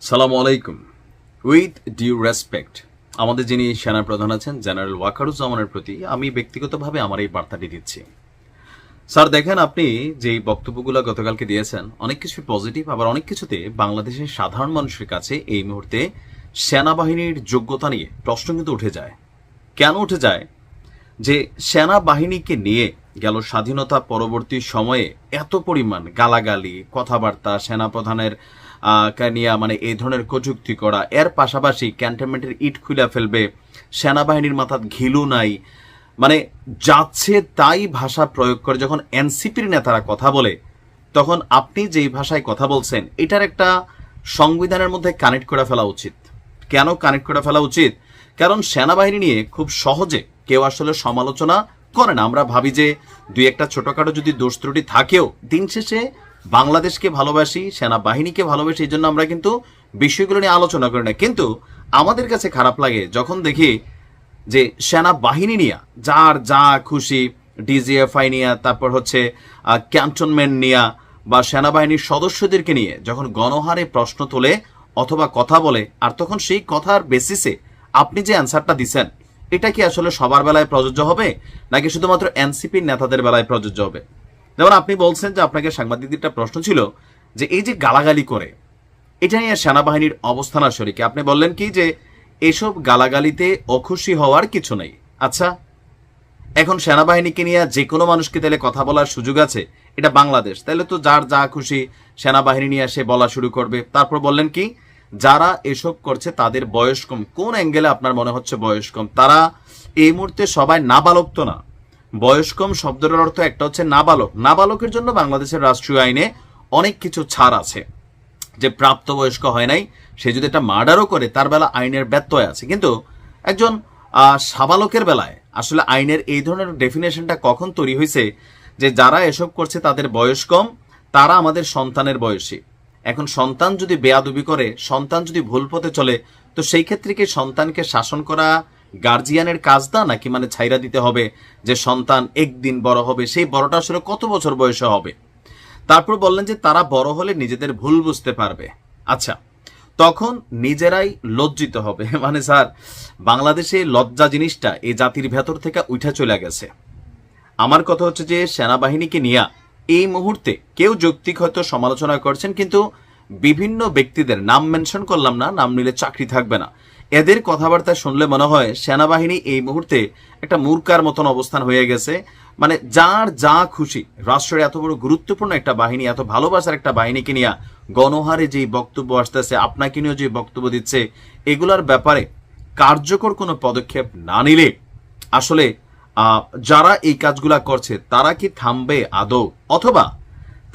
সালামু আলাইকুম। With due respect, আমাদের যিনি সেনা প্রধান আছেন জেনারেল ওয়াকারুজ্জামানের প্রতি আমি ব্যক্তিগতভাবে আমার এই বার্তাটি দিচ্ছি। স্যার দেখেন, আপনি যে বক্তব্যগুলো গতকালকে দিয়েছেন অনেক কিছু পজিটিভ, আবার অনেক কিছুতে বাংলাদেশের সাধারণ মানুষের কাছে এই মুহূর্তে সেনাবাহিনীর যোগ্যতা নিয়ে প্রশ্ন কিন্তু উঠে যায়। কেন উঠে যায়? যে সেনাবাহিনীকে নিয়ে গেল স্বাধীনতা পরবর্তী সময়ে এত পরিমাণ গালাগালি, কথাবার্তা, সেনাপ্রধানের নিয়ে মানে এই ধরনের কটূক্তি করা, এর পাশাপাশি ক্যান্টনমেন্টের ইট খুলে ফেলবে, সেনাবাহিনীর মাথার ঘিলু নাই, মানে যাচ্ছে তাই ভাষা প্রয়োগ করে যখন এনসিপির নেতারা কথা বলে, তখন আপনি যেই ভাষায় কথা বলছেন এটার একটা সংবিধানের মধ্যে কানেক্ট করে ফেলা উচিত। কেন কানেক্ট করে ফেলা উচিত? কারণ সেনাবাহিনী নিয়ে খুব সহজে কেউ আসলে সমালোচনা করে না। আমরা ভাবি যে দুই একটা ছোটখাটো যদি দোষ ত্রুটি থাকেও, দিন শেষে বাংলাদেশকে ভালোবাসি, সেনাবাহিনীকে ভালোবাসি, এই জন্য আমরা কিন্তু বিষয়গুলো নিয়ে আলোচনা করি না। কিন্তু আমাদের কাছে খারাপ লাগে যখন দেখি যে সেনাবাহিনী নিয়ে যার যা খুশি, ডিজিএফআই নিয়ে, তারপর হচ্ছে ক্যান্টনমেন্ট নিয়ে বা সেনাবাহিনীর সদস্যদেরকে নিয়ে যখন গণহারে প্রশ্ন তোলে অথবা কথা বলে, আর তখন সেই কথার বেসিসে আপনি যে অ্যান্সারটা দিচ্ছেন এটা কি আসলে সবার বেলায় প্রযোজ্য হবে নাকি শুধুমাত্র এনসিপির নেতাদের বেলায় প্রযোজ্য হবে? যেমন আপনি বলছেন যে আপনাকে সাংবাদিকদের একটা প্রশ্ন ছিল যে এই যে গালাগালি করে এটা নিয়ে সেনাবাহিনীর অবস্থান আসলে কি? আপনি বললেন কি যে এসব গালাগালিতে অখুশি হওয়ার কিছু নেই। আচ্ছা, এখন সেনাবাহিনীকে নিয়ে যে কোনো মানুষকে তাহলে কথা বলার সুযোগ আছে? এটা বাংলাদেশ, তাহলে তো যার যা খুশি সেনাবাহিনী নিয়ে এসে বলা শুরু করবে। তারপর বললেন কি যারা এসব করছে তাদের বয়স কম। কোন অ্যাঙ্গেলে আপনার মনে হচ্ছে বয়স কম? তারা এই মুহূর্তে সবাই নাবালক তো না। বয়স কম শব্দের অর্থ একটা হচ্ছে নাবালক। নাবালকের জন্য বাংলাদেশের রাষ্ট্রীয় আইনে অনেক কিছু ছাড় আছে। যে প্রাপ্তবয়স্ক হয় নাই সে যদি একটা মার্ডারও করে তার বেলা আইনের ব্যত্যয় আছে, কিন্তু একজন সাবালকের বেলায় আসলে আইনের এই ধরনের ডেফিনেশনটা কখন তৈরি হয়েছে যে যারা এসব করছে তাদের বয়স কম, তারা আমাদের সন্তানের বয়সী। এখন সন্তান যদি বেয়াদবি করে, সন্তান যদি ভুল পথে চলে, তো সেই ক্ষেত্রে কি সন্তানকে শাসন করা গার্জিয়ানের কাজ না, নাকি মানে ছাইরা দিতে হবে যে সন্তান একদিন বড় হবে, সেই বড়টা আসলে কত বছর বয়সে হবে? তারপর বললেন যে তারা বড় হলে নিজেদের ভুল বুঝতে পারবে। আচ্ছা, তখন নিজেরাই লজ্জিত হবে। মানে স্যার, বাংলাদেশে লজ্জা জিনিসটা এই জাতির ভেতর থেকে উঠে চলে গেছে। আমার কথা হচ্ছে যে সেনাবাহিনীকে নিয়ে এই মুহূর্তে কেউ যৌক্তিক হয়তো সমালোচনা করছেন, কিন্তু বিভিন্ন ব্যক্তিদের নাম মেনশন করলাম না, নাম নিলে চাকরি থাকবে না, এদের কথাবার্তা শুনলে মনে হয় সেনাবাহিনী এই মুহূর্তে একটা মূর্খার মতন অবস্থান হয়ে গেছে। মানে যার যা খুশি, রাষ্ট্রের এত বড় গুরুত্বপূর্ণ একটা বাহিনী, এত ভালোবাসার একটা বাহিনীকে নিয়ে গণহারে যেই বক্তব্য আসতেছে, আপনাকে নিয়েও যে বক্তব্য দিচ্ছে, এগুলার ব্যাপারে কার্যকর কোনো পদক্ষেপ না নিলে আসলে যারা এই কাজগুলা করছে তারা কি থামবে আদৌ? অথবা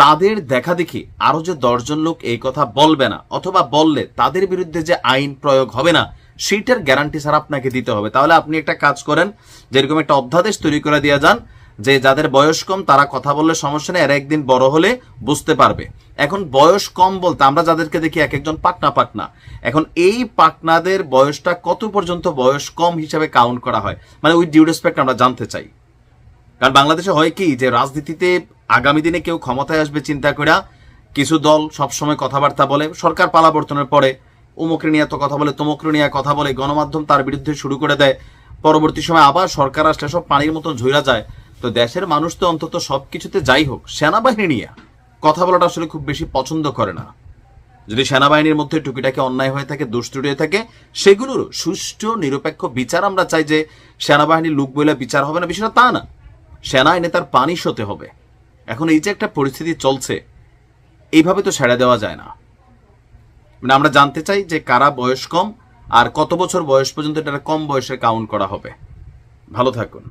তাদের দেখা দেখি আরো যে 10 জন লোক এই কথা বলবে না, অথবা বললে তাদের বিরুদ্ধে যে আইন প্রয়োগ হবে না, সেইটার গ্যারান্টি স্যার আপনাকে দিতে হবে। তাহলে আপনি একটা কাজ করেন, যেরকম একটা অধ্যাদেশ তৈরি করে দিয়ে যান যে যাদের বয়স কম তারা কথা বললে সমস্যা নেই, এরা একদিন বড় হলে বুঝতে পারবে। এখন বয়স কম বলতে আমরা যাদেরকে দেখি এক একজন পাকনা পাকনা, এখন এই পাকনাদের বয়সটা কত পর্যন্ত বয়স কম হিসাবে কাউন্ট করা হয়? মানে উইথ ডিউ রেসপেক্ট আমরা জানতে চাই। কারণ বাংলাদেশে হয় কি যে রাজনীতিতে আগামী দিনে কেউ ক্ষমতায় আসবে চিন্তা করে কিছু দল সবসময় কথাবার্তা বলে, সরকার পালাবর্তনের পরে অমুকের নিয়ে তো কথা বলে, তমুকের নিয়ে কথা বলে, গণমাধ্যম তার বিরুদ্ধে শুরু করে দেয়, পরবর্তী সময় আবার সরকার আসলে সব পানির মতন ঝইরা যায়। তো দেশের মানুষ তো অন্তত সবকিছুতে যাই হোক সেনাবাহিনী নিয়ে কথা বলাটা আসলে খুব বেশি পছন্দ করে না। যদি সেনাবাহিনীর মধ্যে টুকিটাকে অন্যায় হয়ে থাকে, দুষ্টুটি হয়ে থাকে, সেগুলোর সুষ্ঠু নিরপেক্ষ বিচার আমরা চাই। যে সেনাবাহিনীর লোক বলে বিচার হবে না, বিষয়টা তা না, সেনা আইনে তার পানিশ হতে হবে। এখন এই যে একটা পরিস্থিতি চলছে, এইভাবে তো ছেড়ে দেওয়া যায় না। মানে আমরা জানতে চাই যে কারা বয়স কম আর কত বছর বয়স পর্যন্ত এটা কম বয়সে কাউন্ট করা হবে। ভালো থাকুন।